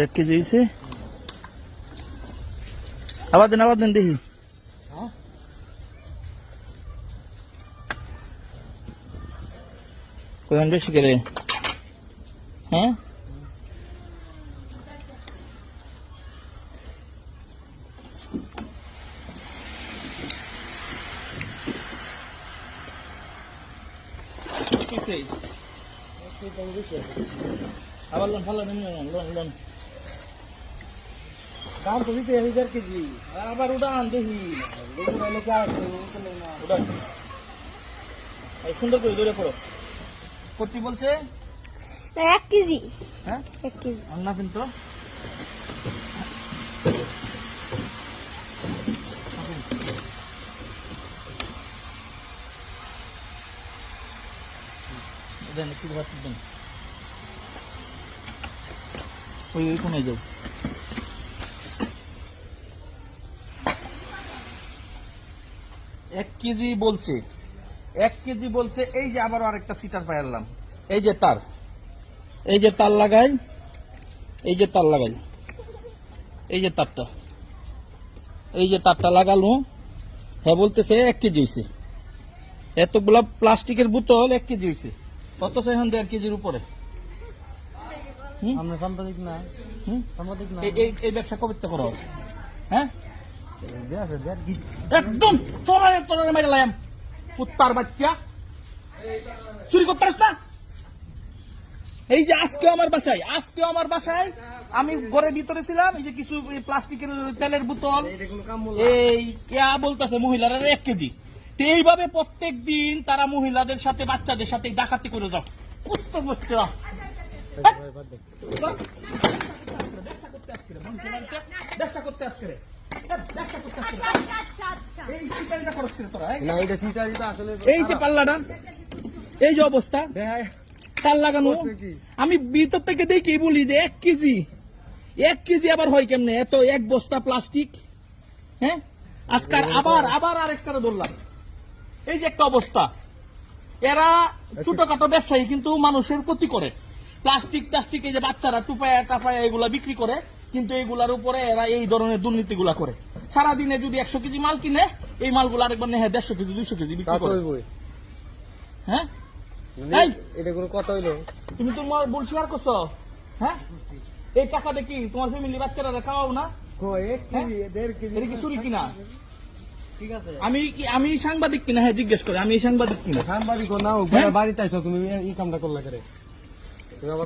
1 KG হয়েছে। আবার দেন দেখি। কোন বেশি করে? হ্যাঁ আবার লোন ভালো লোন দাম তো দিতে 1000 কেজি, আবার উড়ান দেখি উড়ান সুন্দর করে দৌড়ে পড়ো। কটি বলছে 1 কেজি। হ্যাঁ 1 কেজি না কিন্তু দেন একটু ভাত দেন, ওই কোনায় যাও। এক কেজি বলছে, 1 কেজি বলছে। এই যে আবার আরেকটা সিটার পাইলাম, এই যে তার লাগাই, এই যে তারটা লাগালো। হ্যাঁ বলতেছে 1 কেজি হয়েছে। এতগুলা প্লাস্টিকের বোতল 1 কেজি হয়েছে, অথচ এখন 1.5 কেজির উপরে। আমরা সাংবাদিক না, সাংবাদিক না। এই ব্যবসা কবে থেকে করো? হ্যাঁ একদম তোরা মেরে লাইম কুত্তার বাচ্চা, চুরি করতে পারিস না। এই যে আজকে আমার বাসায় আমি ঘরের ভিতরে ছিলাম, এই যে কিছু প্লাস্টিকের তেলের বোতল, এই কেয়া বলতেছে মহিলারা 1 কেজি। এইভাবে প্রত্যেক দিন তারা মহিলাদের সাথে বাচ্চাদের সাথে ডাকাতি করে যাও। কুত্তার বাচ্চা এই যে পাল্লাটা, এই যে অবস্থা তার লাগানো। আমি ভিতর থেকে দেখি বলি যে 1 কেজি আবার হয় কেমনে? এত 1 বস্তা প্লাস্টিক। হ্যাঁ আজকাল আবার আরেকটা ধরলাম, এই যে একটা অবস্থা। এরা ছোটখাটো ব্যবসায়ী কিন্তু মানুষের ক্ষতি করে। প্লাস্টিক এই যে বাচ্চারা টুপায়া টাপায়া এগুলা বিক্রি করে, কিন্তু এইগুলার উপরে এরা এই ধরনের দুর্নীতিগুলা করে। সারাদিনে যদি 100 কেজি মাল কিনে, এই মালগুলো আরেকবার নেহে 150 কেজি 200 কেজি বিক্রি করে। হ্যাঁ এটা কোনো কথা হইলো? তুমি তোমার বলছি আর করছো? হ্যাঁ এই টাকা দেখি তোমার ফ্যামিলি বাচ্চারা খাওয়াও না? 1 কেজি 1.5 কেজি এটা কি চুরি কিনা? ঠিক আছে। আমি সাংবাদিক কিনা? হ্যাঁ জিজ্ঞেস করে, আমি সাংবাদিক কিনা? সাংবাদিক না, বাড়িতে আইছো তুমি, এই কামটা করলা করে।